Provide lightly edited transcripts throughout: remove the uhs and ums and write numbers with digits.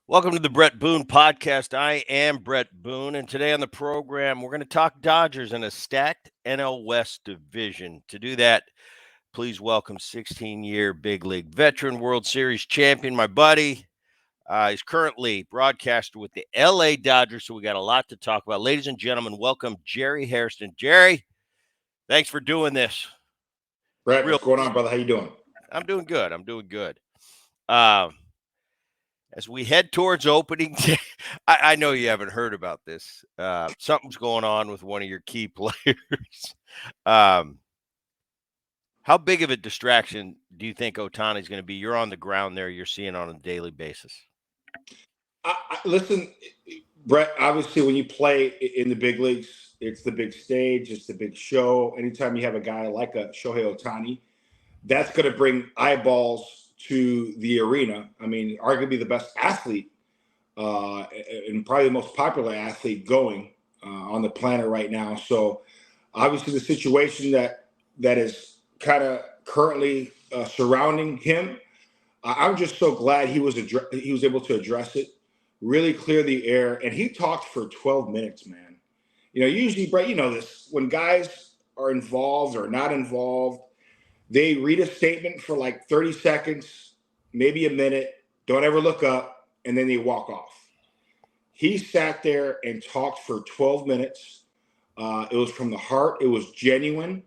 Welcome to the Bret Boone podcast. I am Bret Boone, and today on the program, we're going to talk Dodgers in a stacked NL West division. To do that, please welcome 16-year big league veteran, World Series champion, my buddy. He's currently broadcaster with the LA Dodgers, so we got a lot to talk about. Ladies and gentlemen, welcome Jerry Hairston. Jerry, thanks for doing this. Brett, what's going on, brother? How you doing? I'm doing good. Uh, as we head towards opening day, I know you haven't heard about this. Something's going on with one of your key players. um, how big of a distraction do you think Ohtani's going to be? You're on the ground there. You're seeing on a daily basis. Listen, Brett, obviously when you play in the big leagues, it's the big stage, it's the big show. Anytime you have a guy like a Shohei Ohtani, that's going to bring eyeballs to the arena. I mean, arguably the best athlete and probably the most popular athlete going on the planet right now. So obviously the situation that is kind of currently surrounding him, I'm just so glad he was able to address it, really clear the air, and he talked for 12 minutes, man. You know, usually, Brett, you know this, when guys are involved or not involved, they read a statement for like 30 seconds, maybe a minute, don't ever look up, and then they walk off. He sat there and talked for 12 minutes. It was from the heart. It was genuine.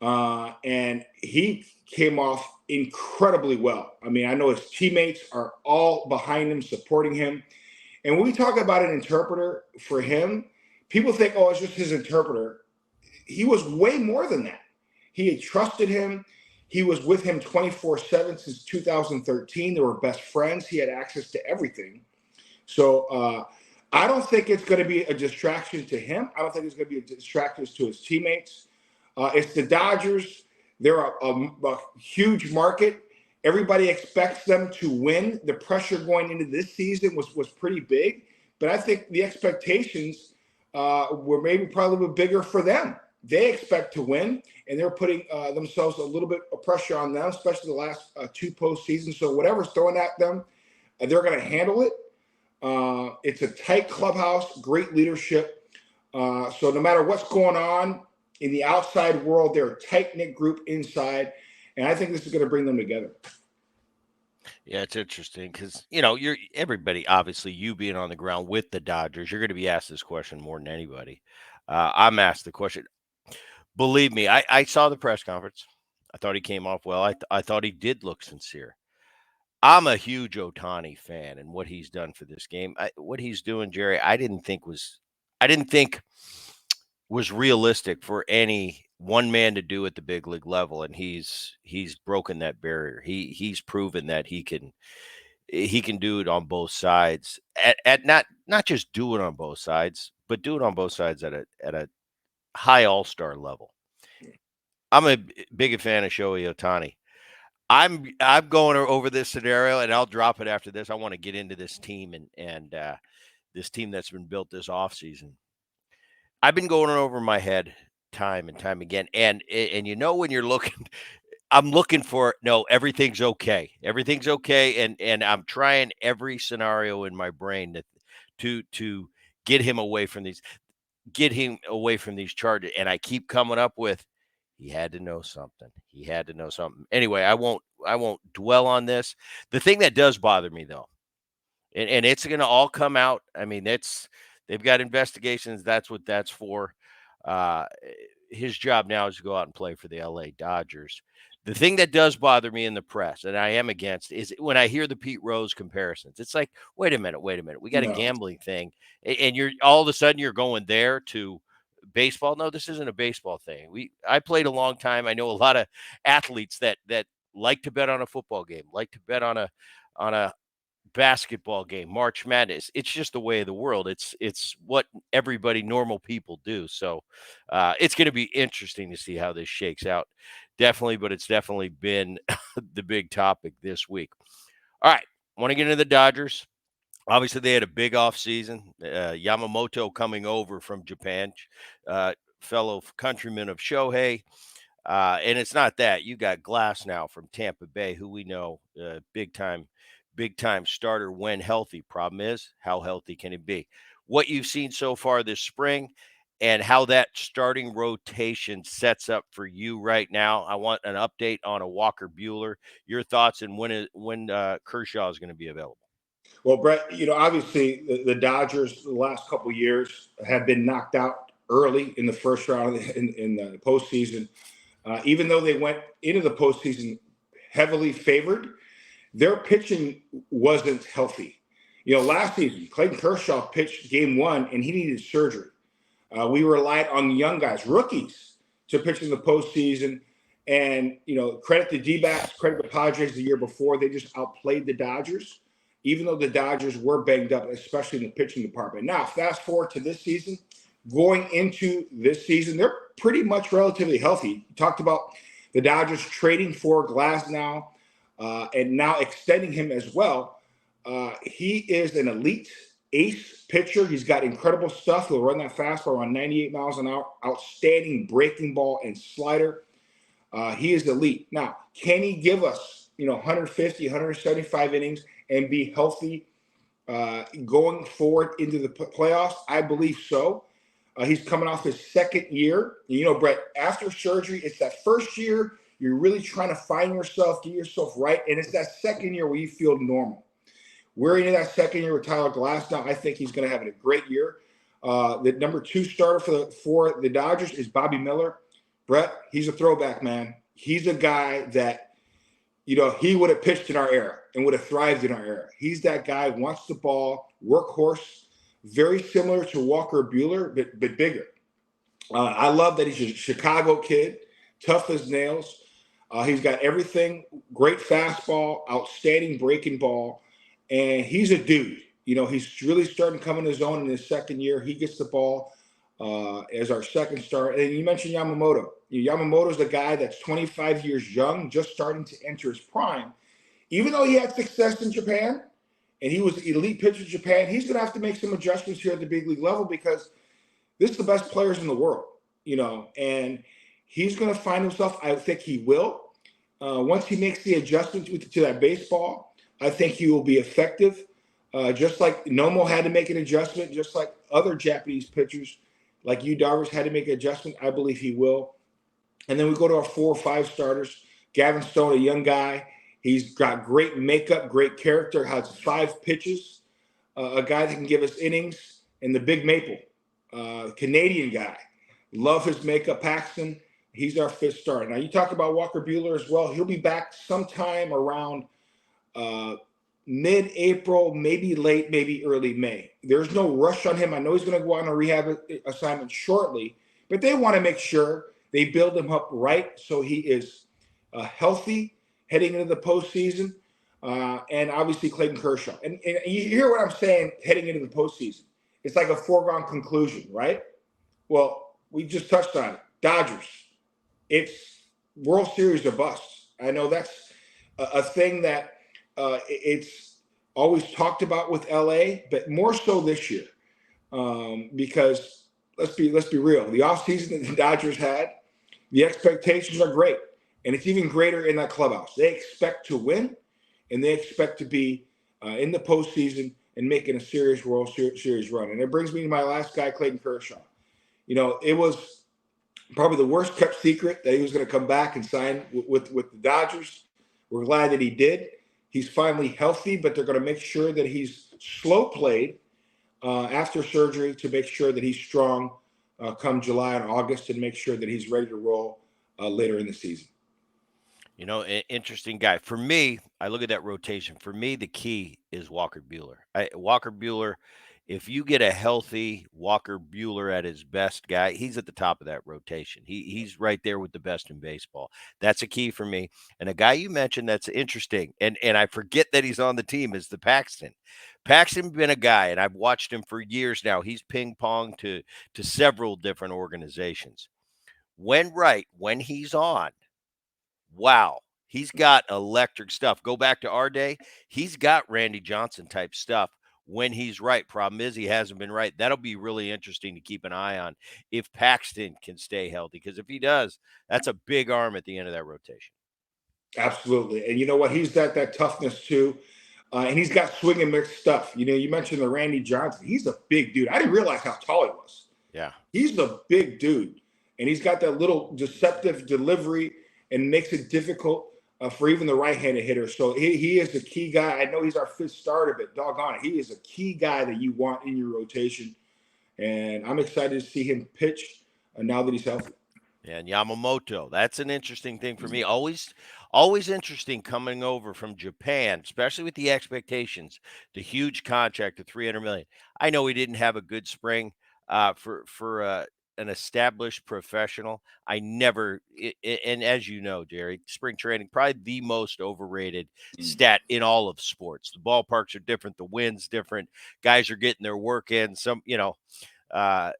And he came off incredibly well. I mean, I know his teammates are all behind him, supporting him. And when we talk about an interpreter for him, people think, oh, it's just his interpreter. He was way more than that. He had trusted him. He was with him 24/7 since 2013. They were best friends. He had access to everything. So I don't think it's going to be a distraction to him. I don't think it's going to be a distraction to his teammates. It's the Dodgers. They're a huge market. Everybody expects them to win. The pressure going into this season was pretty big, but I think the expectations were maybe probably a little bit bigger for them. They expect to win, and they're putting themselves a little bit of pressure on them, especially the last two postseasons. So whatever's thrown at them, they're going to handle it. It's a tight clubhouse, great leadership. So no matter what's going on in the outside world, they're a tight-knit group inside, and I think this is going to bring them together. Yeah, it's interesting because you're everybody. Obviously, you being on the ground with the Dodgers, you're going to be asked this question more than anybody. I'm asked the question. Believe me, I saw the press conference. I thought he came off well. I thought he did look sincere. I'm a huge Ohtani fan, and what he's done for this game, what he's doing, Jerry, I didn't think was realistic for any one man to do at the big league level, and he's broken that barrier. He's proven that he can do it on both sides. At not just do it on both sides, but do it on both sides at a high all-star level. I'm a big fan of Shohei Ohtani. I'm going over this scenario, and I'll drop it after this. I want to get into this team and this team that's been built this offseason. I've been going over my head time and time again, and when you're looking, I'm looking for no, everything's okay, and I'm trying every scenario in my brain to get him away from these charges, and I keep coming up with he had to know something. He had to know something. Anyway, I won't dwell on this. The thing that does bother me though, and it's going to all come out. I mean, they've got investigations. That's what that's for. Uh, his job now is to go out and play for the LA Dodgers. The thing that does bother me in the press, and I am against, is when I hear the Pete Rose comparisons. It's like, wait a minute. We got a No. gambling thing, and you're all of a sudden you're going there to baseball. No, this isn't a baseball thing. I played a long time. I know a lot of athletes that like to bet on a football game, like to bet on a basketball game, March Madness. It's just the way of the world. It's what everybody, normal people do. So it's going to be interesting to see how this shakes out. Definitely, but it's definitely been the big topic this week. All right, want to get into the Dodgers. Obviously, they had a big offseason. Yamamoto coming over from Japan, fellow countryman of Shohei. And it's not that. You got Glass now from Tampa Bay, who we know big time big time starter when healthy. Problem is, how healthy can he be? What you've seen so far this spring and how that starting rotation sets up for you right now. I want an update on a Walker Bueller. Your thoughts and when Kershaw is going to be available. Well, Brett, obviously the Dodgers the last couple of years have been knocked out early in the first round in the postseason. Even though they went into the postseason heavily favored, their pitching wasn't healthy. Last season, Clayton Kershaw pitched game one and he needed surgery. We relied on young guys, rookies, to pitch in the postseason. And, credit the D-backs, credit the Padres the year before. They just outplayed the Dodgers, even though the Dodgers were banged up, especially in the pitching department. Now, fast forward to this season. Going into this season, they're pretty much relatively healthy. You talked about the Dodgers trading for Glass now and now extending him as well. He is an elite ace pitcher. He's got incredible stuff. He'll run that fastball around 98 miles an hour. Outstanding breaking ball and slider. He is elite. Now, can he give us, 150, 175 innings and be healthy going forward into the playoffs? I believe so. He's coming off his second year. Brett, after surgery, it's that first year you're really trying to find yourself, get yourself right. And it's that second year where you feel normal. We're into that second year with Tyler Glass now. I think he's going to have a great year. The number 2 starter for the Dodgers is Bobby Miller. Brett, he's a throwback, man. He's a guy that, he would have pitched in our era and would have thrived in our era. He's that guy, wants the ball, workhorse, very similar to Walker Bueller, but bigger. I love that he's a Chicago kid, tough as nails. He's got everything, great fastball, outstanding breaking ball, and he's a dude. He's really starting to come in his own in his second year. He gets the ball as our second star. And you mentioned Yamamoto. Yamamoto's the guy that's 25 years young, just starting to enter his prime. Even though he had success in Japan and he was elite pitcher in Japan, he's going to have to make some adjustments here at the big league level because this is the best players in the world, and he's going to find himself. I think he will. Once he makes the adjustment to that baseball, I think he will be effective. Just like Nomo had to make an adjustment, just like other Japanese pitchers like Yu Darvish had to make an adjustment, I believe he will. And then we go to our 4 or 5 starters. Gavin Stone, a young guy. He's got great makeup, great character, has 5 pitches, a guy that can give us innings. And the Big Maple, Canadian guy. Love his makeup. Paxton, he's our 5th starter. Now, you talk about Walker Bueller as well. He'll be back sometime around mid-April, maybe late, maybe early May. There's no rush on him. I know he's going to go on a rehab assignment shortly, but they want to make sure they build him up right so he is healthy heading into the postseason. And obviously Clayton Kershaw. And you hear what I'm saying heading into the postseason. It's like a foregone conclusion, right? Well, we just touched on it. Dodgers. It's World Series or bust. I know that's a thing that it's always talked about with LA, but more so this year because let's be real. The offseason that the Dodgers had, the expectations are great, and it's even greater in that clubhouse. They expect to win, and they expect to be in the postseason and making a serious World Series run. And it brings me to my last guy, Clayton Kershaw. It was probably the worst kept secret that he was going to come back and sign with the Dodgers. We're glad that he did. He's finally healthy, but they're going to make sure that he's slow played after surgery to make sure that he's strong come July and August and make sure that he's ready to roll later in the season. Interesting guy. For me, I look at that rotation. For me, the key is Walker Bueller. Walker Bueller, if you get a healthy Walker Bueller at his best guy, he's at the top of that rotation. He's right there with the best in baseball. That's a key for me. And a guy you mentioned that's interesting, and I forget that he's on the team, is the Paxton. Paxton been a guy, and I've watched him for years now. He's ping pong to several different organizations. When he's on, wow, he's got electric stuff. Go back to our day, he's got Randy Johnson type stuff when he's right. Problem is, he hasn't been right. That'll be really interesting to keep an eye on if Paxton can stay healthy, because if he does, that's a big arm at the end of that rotation. Absolutely. And you know what? He's got that toughness too. And he's got swing and mix stuff. You mentioned the Randy Johnson. He's a big dude. I didn't realize how tall he was. Yeah. He's a big dude, and he's got that little deceptive delivery and makes it difficult for even the right-handed hitter. So he is a key guy. I know he's our fifth starter, but doggone it, he is a key guy that you want in your rotation. And I'm excited to see him pitch now that he's healthy. And Yamamoto, that's an interesting thing for me. Always interesting coming over from Japan, especially with the expectations, the huge contract of 300 million. I know he didn't have a good spring for an established professional. And as you know, Jerry, spring training probably the most overrated stat in all of sports. The ballparks are different, the wind's different, guys are getting their work in. Uh,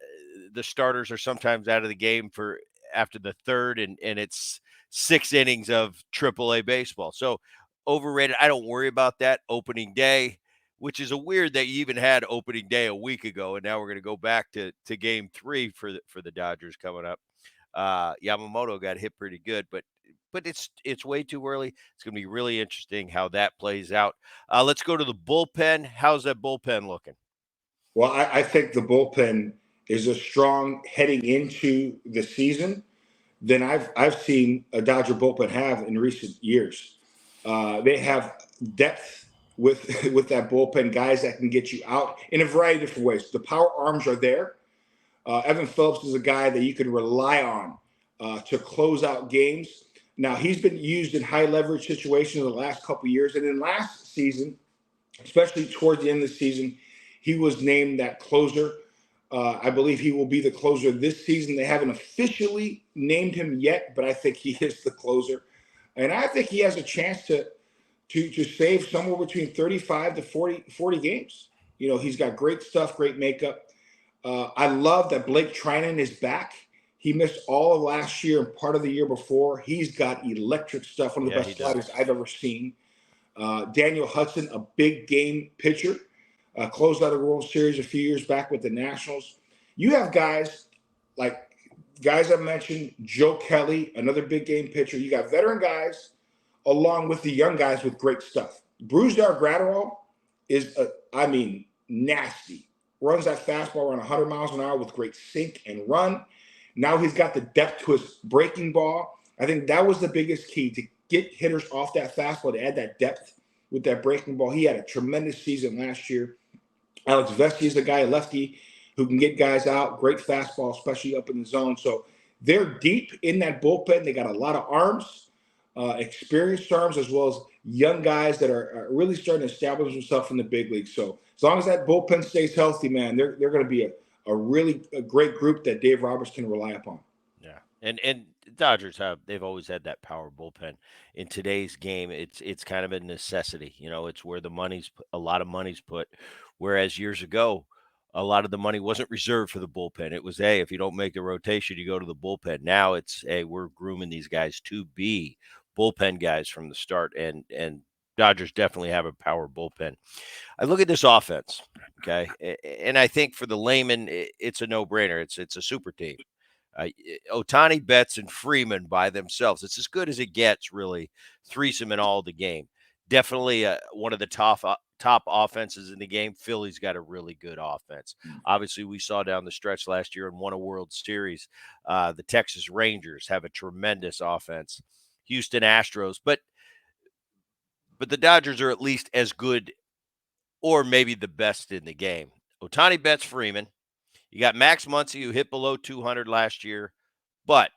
the starters are sometimes out of the game for after the third, and it's 6 innings of AAA baseball. So overrated. I don't worry about that opening day, which is a weird that you even had opening day a week ago, and now we're going to go back to game three for the Dodgers coming up. Yamamoto got hit pretty good, but it's way too early. It's going to be really interesting how that plays out. Let's go to the bullpen. How's that bullpen looking? Well, I think the bullpen is as strong heading into the season than I've seen a Dodger bullpen have in recent years. They have depth with with that bullpen, guys that can get you out in a variety of different ways. The power arms are there. Evan Phillips is a guy that you can rely on to close out games. Now he's been used in high leverage situations in the last couple of years, and in last season, especially towards the end of the season, he was named that closer. I believe he will be the closer this season. They haven't officially named him yet, but I think he is the closer. And I think he has a chance to save somewhere between 35 to 40 games. He's got great stuff, great makeup. I love that Blake Trinan is back. He missed all of last year and part of the year before. He's got electric stuff, one of the Yeah, he best sliders does. I've ever seen. Daniel Hudson, a big game pitcher, closed out a World Series a few years back with the Nationals. You have like guys I mentioned, Joe Kelly, another big game pitcher. You got veteran guys along with the young guys with great stuff. Brusdar Graterol is, nasty. Runs that fastball around 100 miles an hour with great sink and run. Now he's got the depth to his breaking ball. I think that was the biggest key to get hitters off that fastball, to add that depth with that breaking ball. He had a tremendous season last year. Alex Vesti is a guy, a lefty, who can get guys out. Great fastball, especially up in the zone. So they're deep in that bullpen. They got a lot of arms, experienced arms, as well as young guys that are really starting to establish themselves in the big leagues. So as long as that bullpen stays healthy, man, they're going to be a great group that Dave Roberts can rely upon. Yeah, and Dodgers they've always had that power bullpen. In today's game, it's kind of a necessity. It's where a lot of money's put. Whereas years ago, a lot of the money wasn't reserved for the bullpen. It was, hey, if you don't make the rotation, you go to the bullpen. Now it's, hey, we're grooming these guys to be bullpen guys from the start, and Dodgers definitely have a power bullpen. I look at this offense, okay, and I think for the layman, it's a no-brainer. It's a super team. Ohtani, Betts, and Freeman by themselves. It's as good as it gets, really. Threesome in all the game. Definitely one of the top offenses in the game. Philly's got a really good offense. Obviously, we saw down the stretch last year and won a World Series. The Texas Rangers have a tremendous offense. Houston Astros, but the Dodgers are at least as good or maybe the best in the game. Ohtani, Betts, Freeman. You got Max Muncy, who hit below 200 last year, but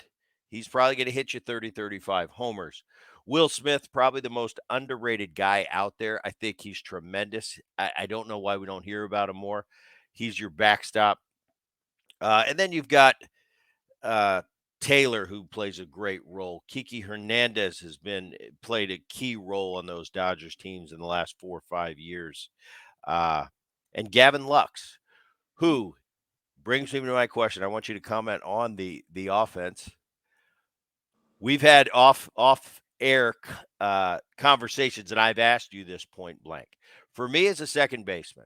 he's probably going to hit you 30, 35 homers. Will Smith, probably the most underrated guy out there. I think he's tremendous. I don't know why we don't hear about him more. He's your backstop. And then you've got uh, Taylor, who plays a great role. Kiki Hernandez has played a key role on those Dodgers teams in the last 4 or 5 years. Uh, and Gavin Lux, who brings me to my question. I want you to comment on the offense. We've had off air conversations, and I've asked you this point blank. For me as a second baseman,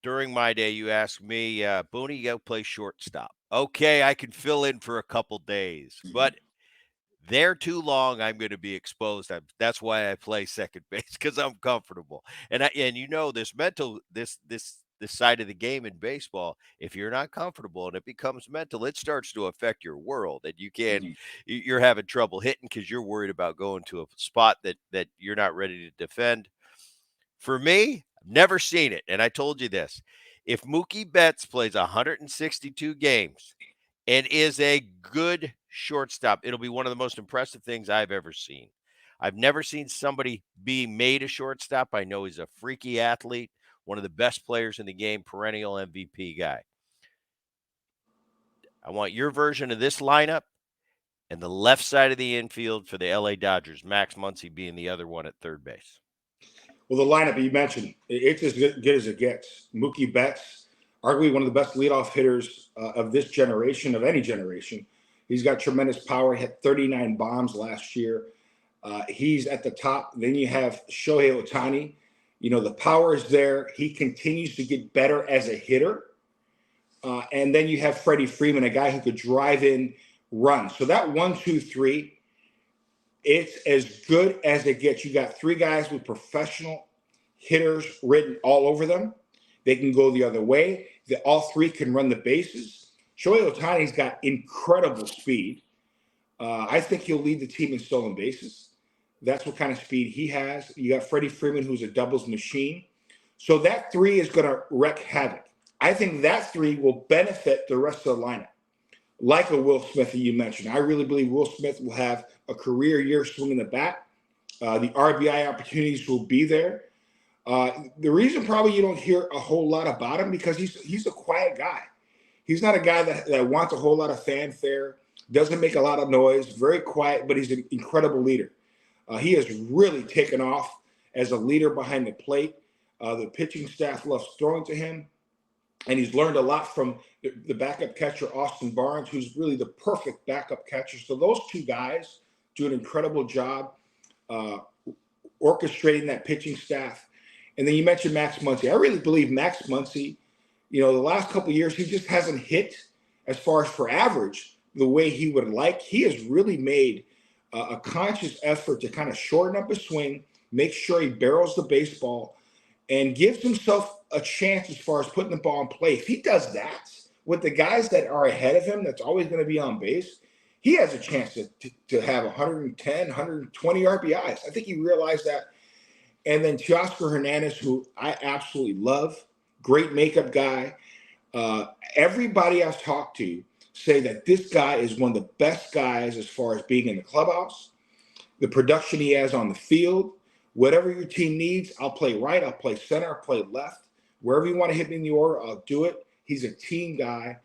during my day, you asked me, Booney, you got to play shortstop. Okay, I can fill in for a couple days, but There too long, I'm going to be exposed. That's why I play second base because I'm comfortable. And this mental this side of the game in baseball. If you're not comfortable and it becomes mental, it starts to affect your world, and you're having trouble hitting because you're worried about going to a spot that you're not ready to defend. For me, I've never seen it, and I told you this: if Mookie Betts plays 162 games and is a good shortstop, it'll be one of the most impressive things I've ever seen. I've never seen somebody be made a shortstop. I know he's a freaky athlete, one of the best players in the game, perennial MVP guy. I want your version of this lineup and the left side of the infield for the LA Dodgers, Max Muncy being the other one at third base. Well, the lineup you mentioned, it's as good as it gets. Mookie Betts, arguably one of the best leadoff hitters of this generation, of any generation. He's got tremendous power. He hit 39 bombs last year. He's at the top. Then you have Shohei Ohtani. The power is there. He continues to get better as a hitter. And then you have Freddie Freeman, a guy who could drive in runs. So that 1, 2, 3, it's as good as it gets. You got three guys with professional hitters written all over them. They can go the other way. All three can run the bases. Shohei Ohtani's got incredible speed. I think he'll lead the team in stolen bases. That's what kind of speed he has. You got Freddie Freeman, who's a doubles machine. So that three is going to wreak havoc. I think that three will benefit the rest of the lineup, like a Will Smith that you mentioned. I really believe Will Smith will have a career year swinging the bat. The RBI opportunities will be there. The reason probably you don't hear a whole lot about him because he's a quiet guy. He's not a guy that wants a whole lot of fanfare, doesn't make a lot of noise, very quiet, but he's an incredible leader. He has really taken off as a leader behind the plate. The pitching staff loves throwing to him. And he's learned a lot from the backup catcher, Austin Barnes, who's really the perfect backup catcher. So those two guys do an incredible job orchestrating that pitching staff. And then you mentioned Max Muncy. I really believe Max Muncy, the last couple of years, he just hasn't hit as far as for average the way he would like. He has really made a conscious effort to kind of shorten up his swing, make sure he barrels the baseball, and gives himself a chance as far as putting the ball in play. If he does that with the guys that are ahead of him, that's always going to be on base, he has a chance to have 110, 120 RBIs. I think he realized that. And then Teoscar Hernandez, who I absolutely love, great makeup guy. Everybody I've talked to say that this guy is one of the best guys as far as being in the clubhouse, the production he has on the field. Whatever your team needs, I'll play right, I'll play center, I'll play left. Wherever you want to hit me in the order, I'll do it. He's a team guy.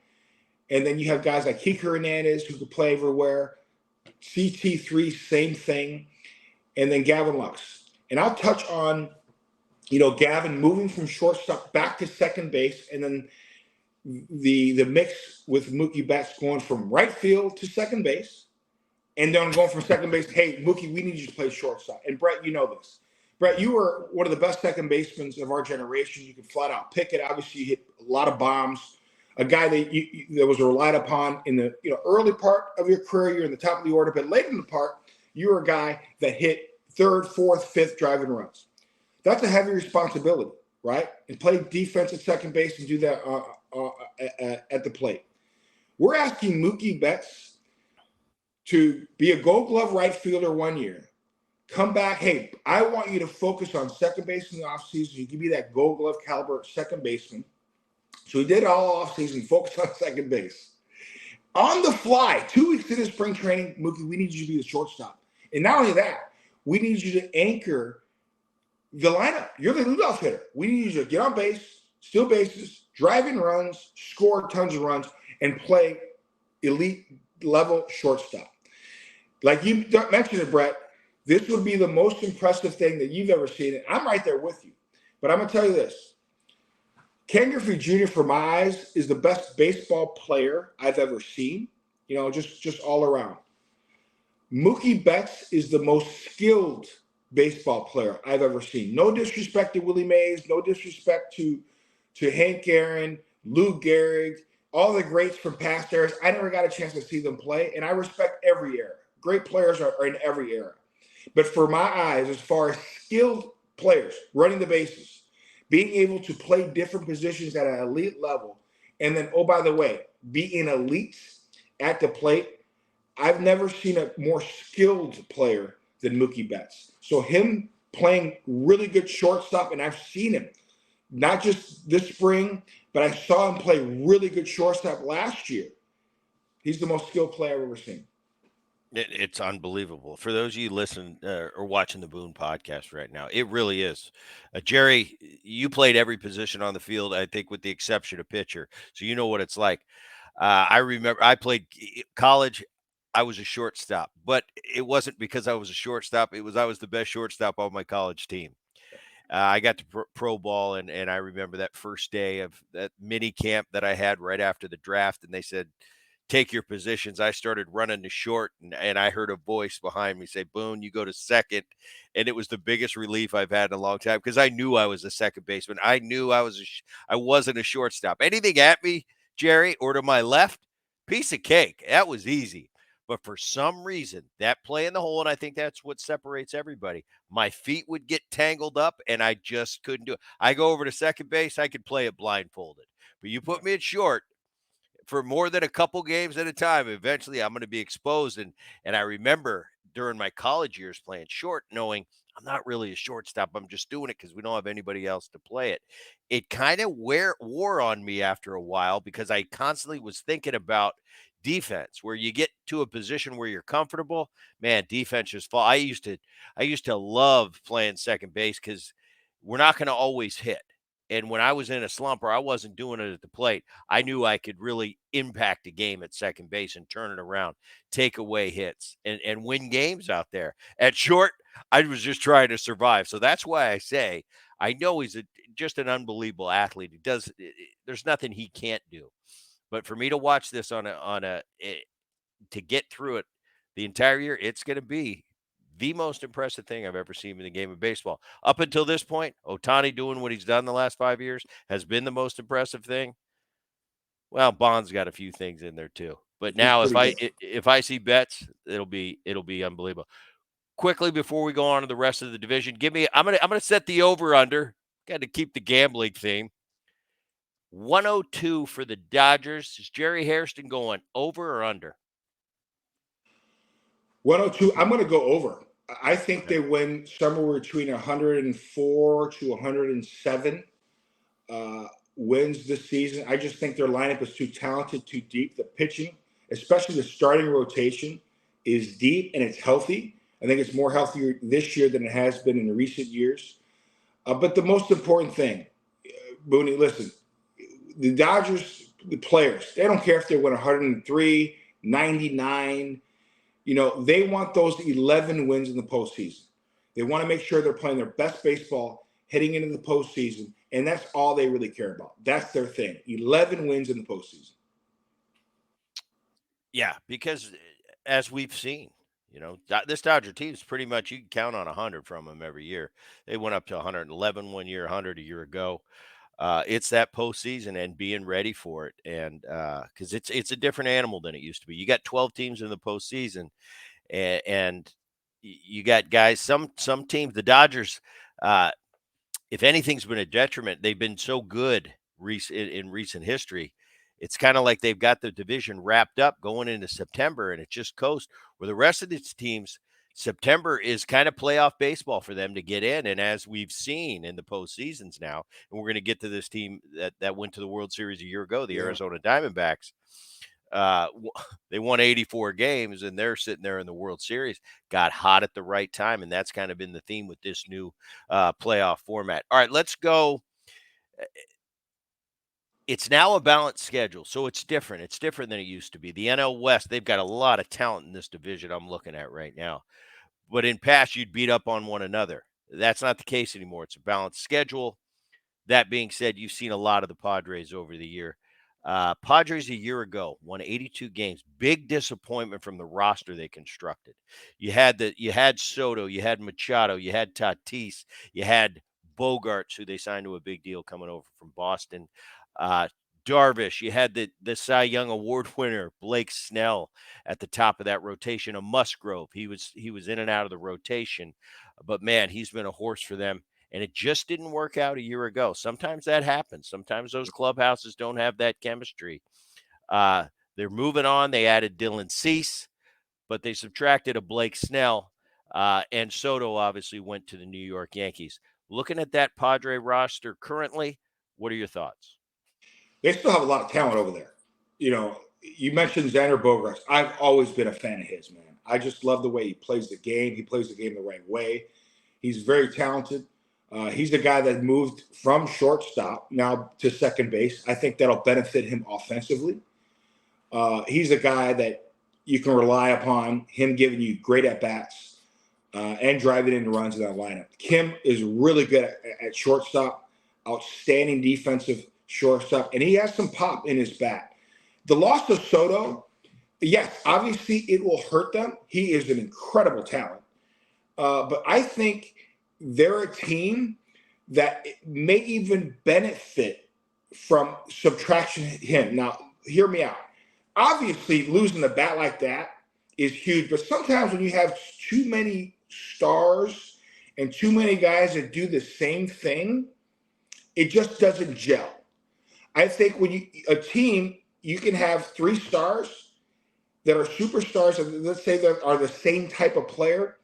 And then you have guys like Kike Hernandez who can play everywhere. CT3, same thing. And then Gavin Lux. And I'll touch on, Gavin moving from shortstop back to second base. And then the mix with Mookie Betts going from right field to second base. And then going from second base, hey, Mookie, we need you to play shortstop. And Brett, you know this. Brett, you were one of the best second basemen of our generation. You could flat out pick it. Obviously, you hit a lot of bombs. A guy that was relied upon in the early part of your career. You're in the top of the order, but late in the part, you were a guy that hit third, fourth, fifth driving runs. That's a heavy responsibility, right? And play defense at second base and do that at the plate. We're asking Mookie Betts to be a Gold Glove right fielder 1 year. Come back, hey, I want you to focus on second base in the offseason. You can be that Gold Glove caliber second baseman. So he did all offseason, focus on second base. On the fly, 2 weeks into spring training, Mookie, we need you to be the shortstop. And not only that, we need you to anchor the lineup. You're the leadoff hitter. We need you to get on base, steal bases, drive in runs, score tons of runs, and play elite level shortstop. Like you mentioned it, Brett, this would be the most impressive thing that you've ever seen. And I'm right there with you. But I'm going to tell you this. Ken Griffey Jr., for my eyes, is the best baseball player I've ever seen, just all around. Mookie Betts is the most skilled baseball player I've ever seen. No disrespect to Willie Mays, no disrespect to Hank Aaron, Lou Gehrig, all the greats from past eras. I never got a chance to see them play, and I respect every era. great players are in every era. But for my eyes, as far as skilled players running the bases, being able to play different positions at an elite level, and then, oh, by the way, being elite at the plate, I've never seen a more skilled player than Mookie Betts. So him playing really good shortstop, and I've seen him not just this spring, but I saw him play really good shortstop last year. He's the most skilled player I've ever seen. It's unbelievable. For those of you listening or watching the Boone podcast right now, it really is. Jerry, you played every position on the field, I think, with the exception of pitcher. So you know what it's like. I remember I played college. I was a shortstop, but it wasn't because I was a shortstop. It was I was the best shortstop on my college team. I got to pro ball, and I remember that first day of that mini camp that I had right after the draft, and they said, take your positions. I started running to short, and I heard a voice behind me say, Boone, you go to second. And it was the biggest relief I've had in a long time because I knew I was a second baseman. I knew I wasn't a shortstop. Anything at me, Jerry, or to my left, piece of cake. That was easy. But for some reason, that play in the hole, and I think that's what separates everybody, my feet would get tangled up, and I just couldn't do it. I go over to second base, I could play it blindfolded. But you put me at short, for more than a couple games at a time, eventually I'm going to be exposed. And I remember during my college years playing short, knowing I'm not really a shortstop. I'm just doing it because we don't have anybody else to play it. It kind of wore on me after a while because I constantly was thinking about defense. Where you get to a position where you're comfortable, man, defense just fall. I used to love playing second base because we're not going to always hit. And when I was in a slump or I wasn't doing it at the plate, I knew I could really impact a game at second base and turn it around, take away hits, and win games out there. At short, I was just trying to survive. So that's why I say I know he's just an unbelievable athlete. He does. There's nothing he can't do. But for me to watch this to get through it the entire year, it's going to be the most impressive thing I've ever seen in the game of baseball. Up until this point, Ohtani doing what he's done the last 5 years has been the most impressive thing. Well, Bond's got a few things in there too. But He's now pretty good. if I see Betts, it'll be unbelievable. Quickly before we go on to the rest of the division, I'm gonna set the over under. Got to keep the gambling theme. 102 for the Dodgers. Is Jerry Hairston going over or under? 102. I'm going to go over. I think Okay. they win somewhere between 104 to 107 wins this season. I just think their lineup is too talented, too deep. The pitching, especially the starting rotation, is deep and it's healthy. I think it's more healthier this year than it has been in the recent years. But the most important thing, Booney, listen, the Dodgers, the players, they don't care if they win 103, 99. They want those 11 wins in the postseason. They want to make sure they're playing their best baseball heading into the postseason, and that's all they really care about. That's their thing. 11 wins in the postseason. Yeah, because as we've seen, this Dodger team is pretty much you can count on 100 from them every year. They went up to 111 one year, 100 a year ago. It's that postseason and being ready for it, and because it's a different animal than it used to be. You got 12 teams in the postseason, and you got guys. Some teams, the Dodgers. If anything's been a detriment, they've been so good in recent history. It's kind of like they've got the division wrapped up going into September, and it just coast. Where the rest of these teams, September is kind of playoff baseball for them to get in. And as we've seen in the postseasons now, and we're going to get to this team that went to the World Series a year ago, the Yeah. Arizona Diamondbacks. Uh, they won 84 games, and they're sitting there in the World Series. Got hot at the right time, and that's kind of been the theme with this new playoff format. All right, let's go. It's now a balanced schedule, so it's different. It's different than it used to be. The NL West, they've got a lot of talent in this division I'm looking at right now. But in past, you'd beat up on one another. That's not the case anymore. It's a balanced schedule. That being said, you've seen a lot of the Padres over the year. Padres a year ago won 82 games. Big disappointment from the roster they constructed. You had Soto, you had Machado, you had Tatis, you had Bogarts, who they signed to a big deal coming over from Boston. Uh, Darvish, you had the Cy Young Award winner Blake Snell at the top of that rotation. A Musgrove, he was in and out of the rotation, but man, he's been a horse for them. And it just didn't work out a year ago. Sometimes that happens. Sometimes those clubhouses don't have that chemistry. Uh, they're moving on. They added Dylan Cease, but they subtracted a Blake Snell, and Soto obviously went to the New York Yankees. Looking at that Padre roster currently, what are your thoughts? They still have a lot of talent over there. You mentioned Xander Bogaerts. I've always been a fan of his, man. I just love the way he plays the game. He plays the game the right way. He's very talented. He's the guy that moved from shortstop now to second base. I think that'll benefit him offensively. He's a guy that you can rely upon, him giving you great at bats and driving in runs in that lineup. Kim is really good at shortstop, outstanding defensive shortstop, and he has some pop in his bat. The loss of Soto, yes, obviously it will hurt them. He is an incredible talent. But I think they're a team that may even benefit from subtraction him. Now, hear me out. Obviously, losing a bat like that is huge, but sometimes when you have too many stars and too many guys that do the same thing, it just doesn't gel. I think when a team, you can have three stars that are superstars, and let's say that are the same type of player,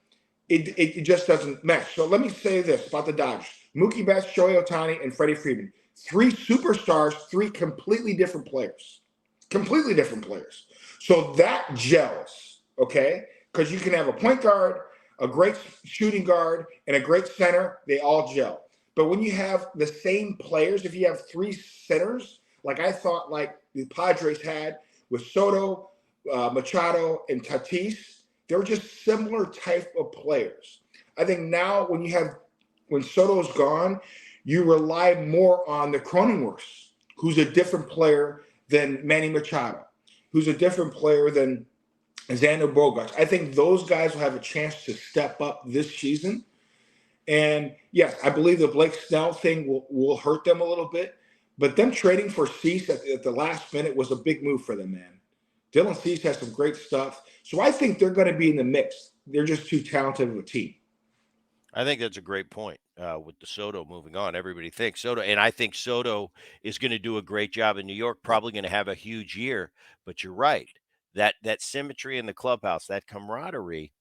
it just doesn't mesh. So let me say this about the Dodgers. Mookie Betts, Shohei Ohtani, and Freddie Freeman. Three superstars, three completely different players. Completely different players. So that gels, okay? Because you can have a point guard, a great shooting guard, and a great center. They all gel. But when you have the same players, if you have three centers, like I thought like the Padres had with Soto, Machado, and Tatis, they're just similar type of players. I think now when Soto's gone, you rely more on the Cronenworths, who's a different player than Manny Machado, who's a different player than Xander Bogaerts. I think those guys will have a chance to step up this season. And yes, I believe the Blake Snell thing will hurt them a little bit. But them trading for Cease at the last minute was a big move for them, man. Dylan Cease has some great stuff. So I think they're going to be in the mix. They're just too talented of a team. I think that's a great point with the Soto moving on. Everybody thinks Soto, and I think Soto is going to do a great job in New York, probably going to have a huge year. But you're right. That symmetry in the clubhouse, that camaraderie,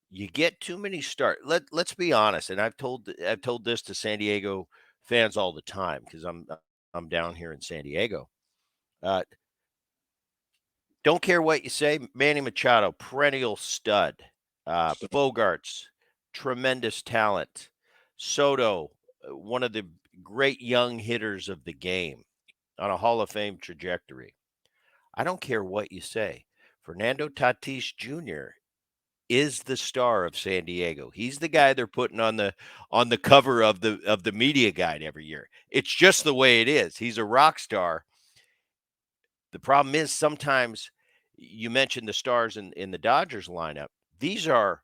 you get too many start. Let's be honest, and I've told this to San Diego fans all the time because I'm down here in San Diego. Uh, don't care what you say, Manny Machado, perennial stud. So, Bogarts, tremendous talent. Soto, one of the great young hitters of the game on a Hall of Fame trajectory. I don't care what you say. Fernando Tatis Jr. is the star of San Diego. He's the guy they're putting on the cover of the media guide every year. It's just the way it is. He's a rock star. The problem is sometimes you mentioned the stars in the Dodgers lineup. These are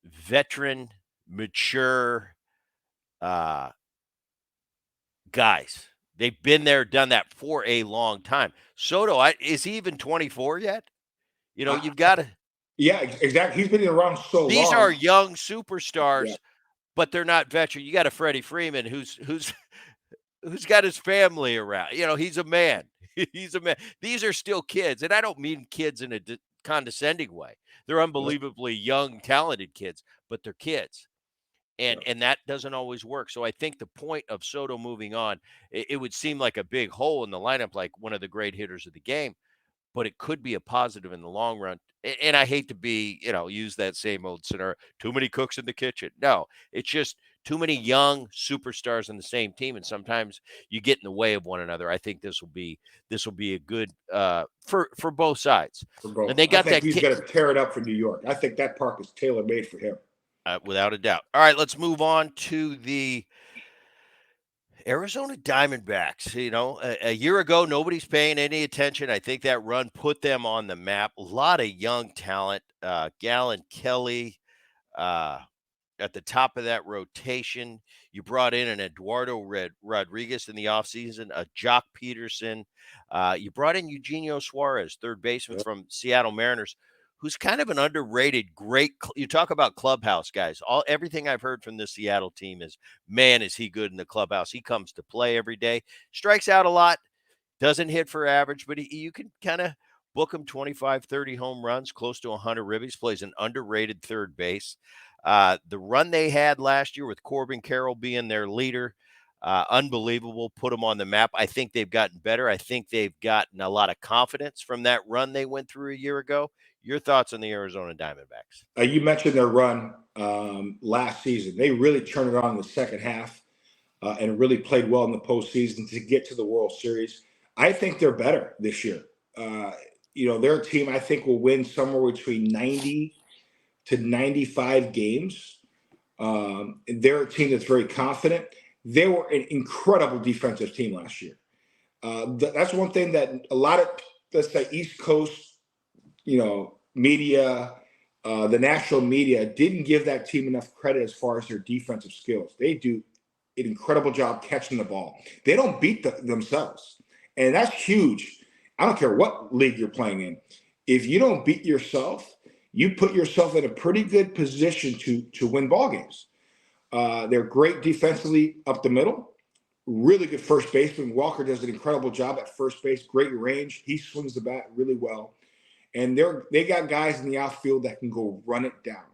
veteran, mature uh, guys. They've been there, done that for a long time. Soto, is he even 24 yet? I, You've got to. yeah, exactly. He's been around so These are long. young Yeah, superstars, but they're not veteran. You got a Freddie Freeman who's got his family around. He's a man. He's a man. These are still kids, and I don't mean kids in a condescending way. They're unbelievably young, talented kids, but they're kids. yeah. And that doesn't always work. So I think the point of Soto moving on, it would seem like a big hole in the lineup, like one of the great hitters of the game, but it could be a positive in the long run. And I hate to use that same old scenario, too many cooks in the kitchen. No, it's just too many young superstars on the same team, and sometimes you get in the way of one another. I think this will be a good for both sides. For And both. they I got think that he's kid going to tear it up for New York. I think that park is tailor made for him. without a doubt. All right, let's move on to the Arizona Diamondbacks. A year ago, nobody's paying any attention. I think that run put them on the map. A lot of young talent. Gallon Kelly, uh, at the top of that rotation. You brought in an Eduardo Rodriguez in the offseason, a Jock Peterson. You brought in Eugenio Suarez, third baseman Yep. from Seattle Mariners, who's kind of an underrated, great. You talk about clubhouse guys. Everything I've heard from this Seattle team is, man, is he good in the clubhouse? He comes to play every day, strikes out a lot, doesn't hit for average, but you can kind of book him 25, 30 home runs, close to 100 ribbies, plays an underrated third base. The run they had last year with Corbin Carroll being their leader, unbelievable, put them on the map. I think they've gotten better. I think they've gotten a lot of confidence from that run they went through a year ago. Your thoughts on the Arizona Diamondbacks? You mentioned their run last season. They really turned it on in the second half and really played well in the postseason to get to the World Series. I think they're better this year. Uh, their team, I think, will win somewhere between 90 to 95 games. They're a team that's very confident. They were an incredible defensive team last year. That's one thing that a lot of, let's say, East Coast, media, the national media didn't give that team enough credit as far as their defensive skills. They do an incredible job catching the ball. They don't beat themselves, and that's huge. I don't care what league you're playing in. If you don't beat yourself, you put yourself in a pretty good position to win ball games. They're great defensively up the middle. Really good first baseman. Walker does an incredible job at first base. Great range. He swings the bat really well. And they got guys in the outfield that can go run it down.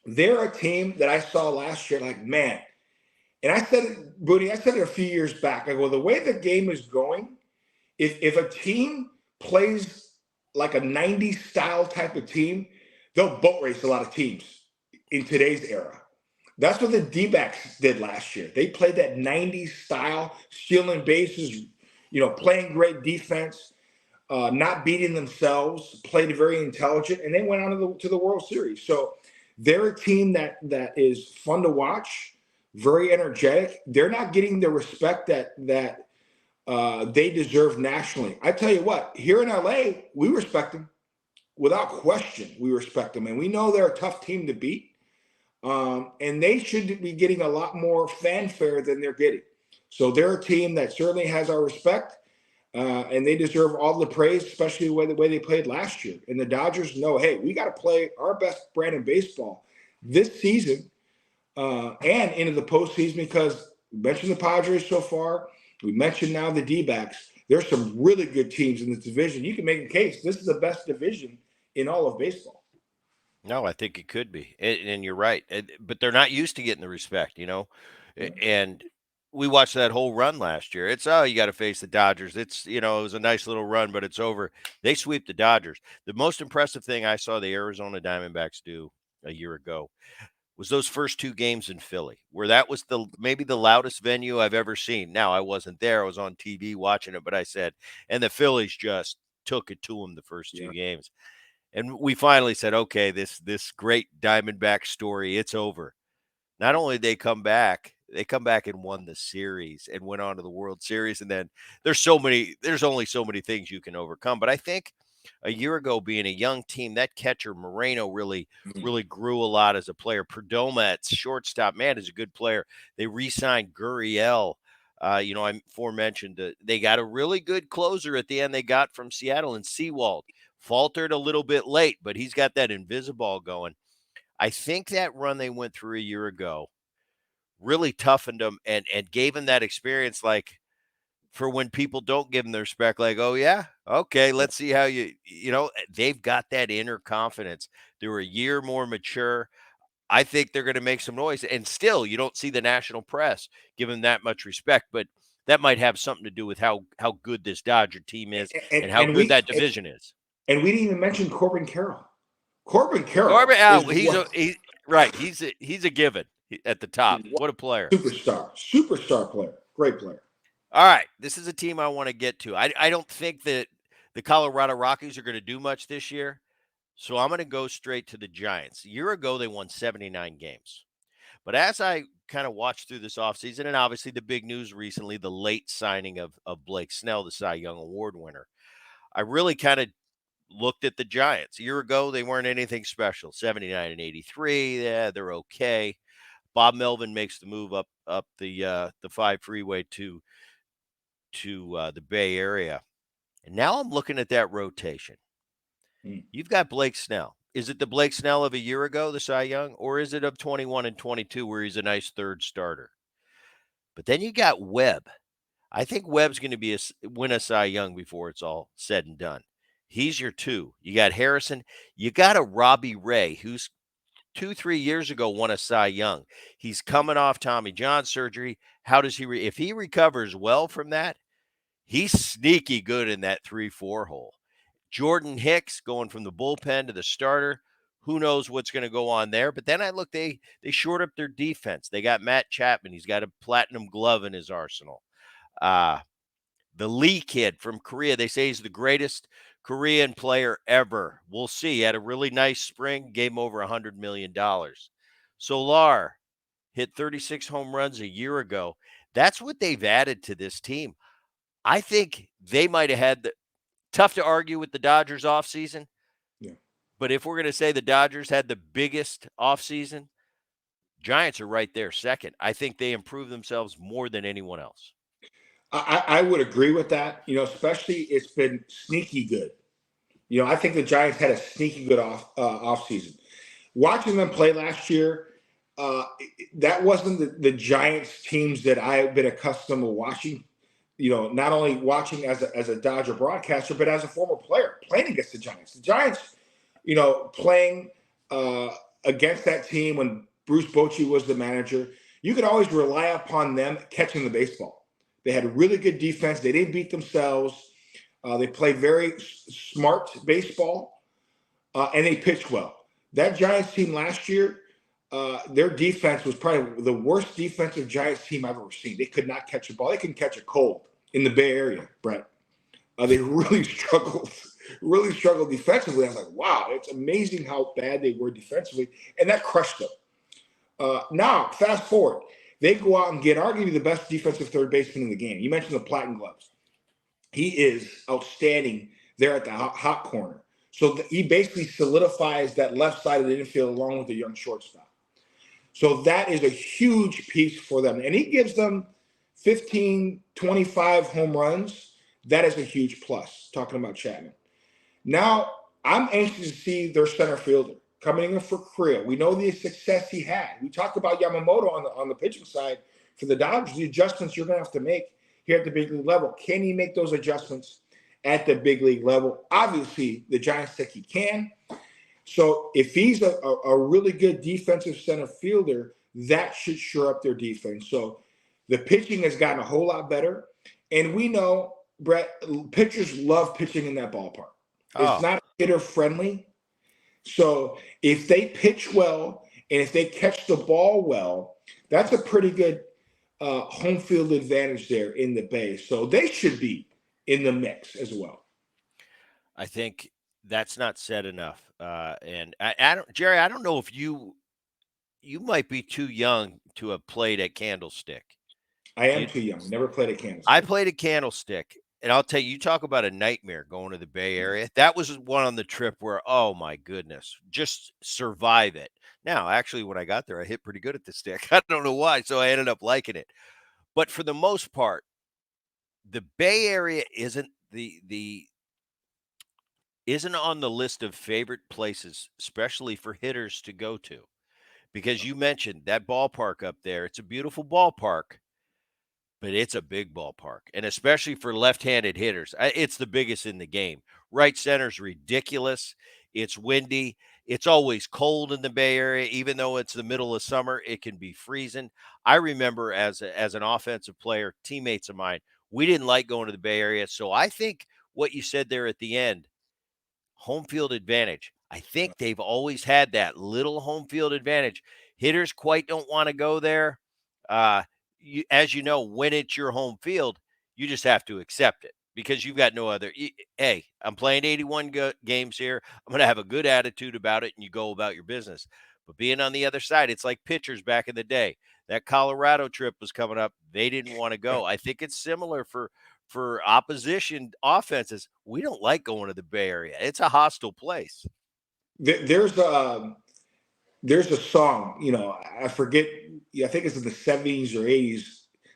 They're a team that I saw last year, like, man. And I said it, Booty, I said it a few years back. I go, the way the game is going, if a team plays like a 90s style type of team, they'll boat race a lot of teams in today's era. That's what the D-backs did last year. They played that 90s style, stealing bases, playing great defense, not beating themselves, played very intelligent, and they went on to the World Series. So they're a team that is fun to watch, very energetic. They're not getting the respect that they deserve nationally. I tell you what, here in LA, we respect them without question. We respect them, and we know they're a tough team to beat. And they should be getting a lot more fanfare than they're getting. So they're a team that certainly has our respect, and they deserve all the praise, especially the way they played last year. And the Dodgers know, hey, we got to play our best brand of baseball this season and into the postseason, because we mentioned the Padres so far. We mentioned now the D-backs. There's some really good teams in this division. You can make a case this is the best division in all of baseball. No, I think it could be, and you're right. But they're not used to getting the respect, Yeah. And we watched that whole run last year. It's you got to face the Dodgers. It's it was a nice little run, but it's over. They sweep the Dodgers. The most impressive thing I saw the Arizona Diamondbacks do a year ago was those first two games in Philly, where that was maybe the loudest venue I've ever seen. Now I wasn't there; I was on TV watching it, but I said, and the Phillies just took it to them the first two Yeah. games. And we finally said, okay, this great Diamondback story, it's over. Not only did they come back and won the series and went on to the World Series. And then there's only so many things you can overcome. But I think a year ago, being a young team, that catcher Moreno really grew a lot as a player. Perdomo at shortstop, man, is a good player. They re-signed Gurriel. I aforementioned they got a really good closer at the end. They got from Seattle, and Sewald faltered a little bit late, but he's got that invisible going. I think that run they went through a year ago really toughened them and gave them that experience, like for when people don't give them the respect, like, oh yeah, okay, let's see how they've got that inner confidence. They're a year more mature. I think they're going to make some noise, and still you don't see the national press give them that much respect, but that might have something to do with how good this Dodger team is And, and how and good we that division is. and we didn't even mention Corbin Carroll. Corbin Carroll Corbin, is what he right. He's a given at the top. What a player! superstar player, great player. All right, this is a team I want to get to. I don't think that the Colorado Rockies are going to do much this year, so I'm going to go straight to the Giants. A year ago, they won 79 games. But as I kind of watched through this offseason, and obviously the big news recently, the late signing of Blake Snell, the Cy Young Award winner, I really kind of looked at the Giants. A year ago, they weren't anything special. 79 and 83, yeah, they're okay. Bob Melvin makes the move up the 5 freeway to the Bay Area. And now I'm looking at that rotation. Mm. You've got Blake Snell. Is it the Blake Snell of a year ago, the Cy Young, or is it of 21 and 22 where he's a nice third starter? But then you got Webb. I think Webb's going to win a Cy Young before it's all said and done. He's your two. You got Harrison. You got a Robbie Ray, who's 2, 3 years ago won a Cy Young. He's coming off Tommy John surgery. How does he if he recovers well from that? He's sneaky good in that 3-4 hole. Jordan Hicks going from the bullpen to the starter. Who knows what's going to go on there? But then I look, they shored up their defense. They got Matt Chapman. He's got a platinum glove in his arsenal. Uh, the Lee kid from Korea, they say he's the greatest Korean player ever. We'll see. He had a really nice spring, gave him over $100 million. Solar hit 36 home runs a year ago. That's what they've added to this team. I think they might have had tough to argue with the Dodgers offseason. Yeah. But if we're going to say the Dodgers had the biggest offseason, Giants are right there second. I think they improved themselves more than anyone else. I would agree with that. Especially it's been sneaky good. I think the Giants had a sneaky good off season. Watching them play last year, that wasn't the Giants teams that I've been accustomed to watching. Not only watching as a Dodger broadcaster, but as a former player playing against the Giants. The Giants, playing against that team when Bruce Bochy was the manager, you could always rely upon them catching the baseball. They had really good defense. They didn't beat themselves. They played very smart baseball, and they pitched well. That Giants team last year, their defense was probably the worst defensive Giants team I've ever seen. They could not catch a ball. They couldn't catch a cold in the Bay Area, Brett. They really struggled defensively. I was like, wow, it's amazing how bad they were defensively, and that crushed them. Now, fast forward. They go out and get arguably the best defensive third baseman in the game. You mentioned the platinum gloves. He is outstanding there at the hot corner. So he basically solidifies that left side of the infield along with the young shortstop. So that is a huge piece for them. And he gives them 15, 25 home runs. That is a huge plus, talking about Chapman. Now, I'm anxious to see their center fielder coming in for Korea. We know the success he had. We talked about Yamamoto on the pitching side for the Dodgers, the adjustments you're going to have to make here at the big league level. Can he make those adjustments at the big league level? Obviously, the Giants think he can. So if he's a really good defensive center fielder, that should shore up their defense. So the pitching has gotten a whole lot better. And we know, Brett, pitchers love pitching in that ballpark. It's not hitter friendly. So if they pitch well and if they catch the ball well, that's a pretty good home field advantage there in the Bay. So they should be in the mix as well. I think that's not said enough. And I don't, Jerry, I don't know if you might be too young to have played at Candlestick. I am too young. Never played at Candlestick. I played at Candlestick. And I'll tell you, you talk about a nightmare going to the Bay Area. That was one on the trip where, oh my goodness, just survive it. Now, actually, when I got there, I hit pretty good at the stick. I don't know why. So I ended up liking it. But for the most part, the Bay Area isn't on the list of favorite places, especially for hitters to go to. Because you mentioned that ballpark up there. It's a beautiful ballpark, but it's a big ballpark. And especially for left-handed hitters, it's the biggest in the game. Right center's ridiculous. It's windy. It's always cold in the Bay Area. Even though it's the middle of summer, it can be freezing. I remember as an offensive player, teammates of mine, we didn't like going to the Bay Area. So I think what you said there at the end, home field advantage. I think they've always had that little home field advantage. Hitters quite don't want to go there. As you know, when it's your home field, you just have to accept it because you've got no other. Hey, I'm playing 81 games here. I'm going to have a good attitude about it, and you go about your business. But being on the other side, it's like pitchers back in the day. That Colorado trip was coming up. They didn't want to go. I think it's similar for for opposition offenses. We don't like going to the Bay Area. It's a hostile place. There's a song, I forget. I think it's in the 70s or 80s,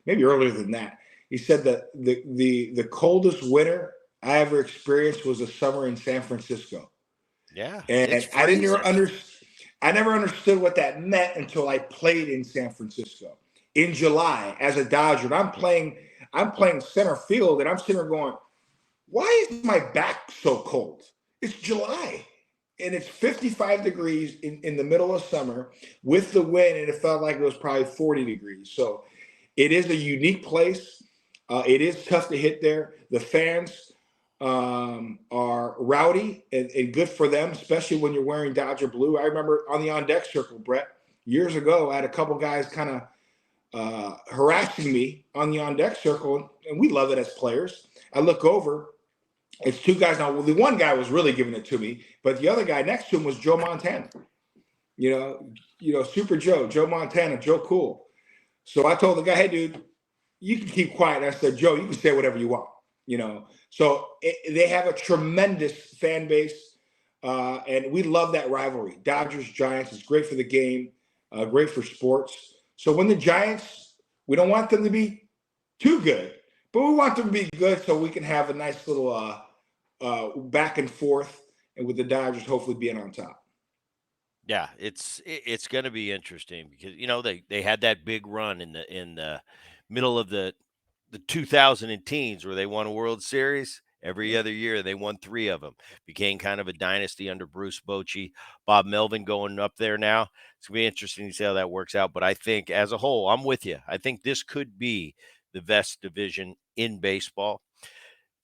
maybe earlier than that. He said that the coldest winter I ever experienced was a summer in San Francisco, Yeah, it's and freezing. I never understood what that meant until I played in San Francisco in July as a Dodger. And I'm playing center field, and I'm sitting there going, why is my back so cold? It's July and it's 55 degrees in the middle of summer with the wind, and it felt like it was probably 40 degrees. So it is a unique place. It is tough to hit there. The fans are rowdy and good for them, especially when you're wearing Dodger blue. I remember on the on deck circle, Brett, years ago, I had a couple guys kind of harassing me on the on deck circle, and we love it as players. I look over, it's two guys now. Well, the one guy was really giving it to me, but the other guy next to him was Joe Montana. Super Joe Montana, Joe Cool. So I told the guy, hey, dude, you can keep quiet. And I said, Joe, you can say whatever you want. So they have a tremendous fan base, and we love that rivalry. Dodgers Giants is great for the game, great for sports. So when the Giants, we don't want them to be too good, but we want them to be good so we can have a nice little back and forth, and with the Dodgers hopefully being on top. Yeah, it's going to be interesting because they had that big run in the middle of the 2000 teens where they won a World Series every Yeah. other year. They won 3 of them. Became kind of a dynasty under Bruce Bochy. Bob Melvin going up there now. It's going to be interesting to see how that works out, but I think as a whole, I'm with you. I think this could be the best division in baseball.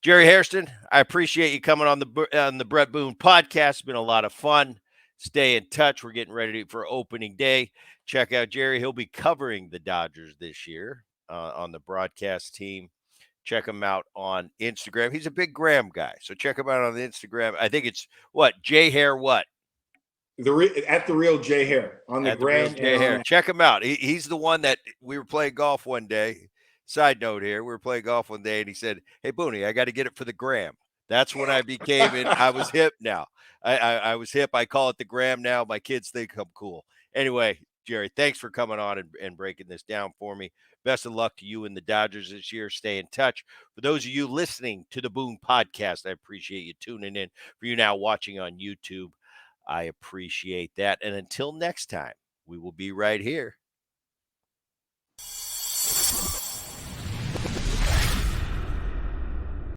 Jerry Hairston, I appreciate you coming on the Bret Boone podcast. It's been a lot of fun. Stay in touch. We're getting ready for opening day. Check out Jerry. He'll be covering the Dodgers this year on the broadcast team. Check him out on Instagram. He's a big Graham guy, so check him out on the Instagram. I think it's J Hair At the real Jay Hair on the at the real gram and J Hair. on. Check him out. He's the one that we were playing golf one day. Side note here, we were playing golf one day, and he said, "Hey, Booney, I got to get it for the gram." That's when I became and I was hip now. I was hip. I call it the gram now. My kids think I'm cool. Anyway, Jerry, thanks for coming on and breaking this down for me. Best of luck to you and the Dodgers this year. Stay in touch. For those of you listening to the Boone podcast, I appreciate you tuning in. For you now watching on YouTube, I appreciate that. And until next time, we will be right here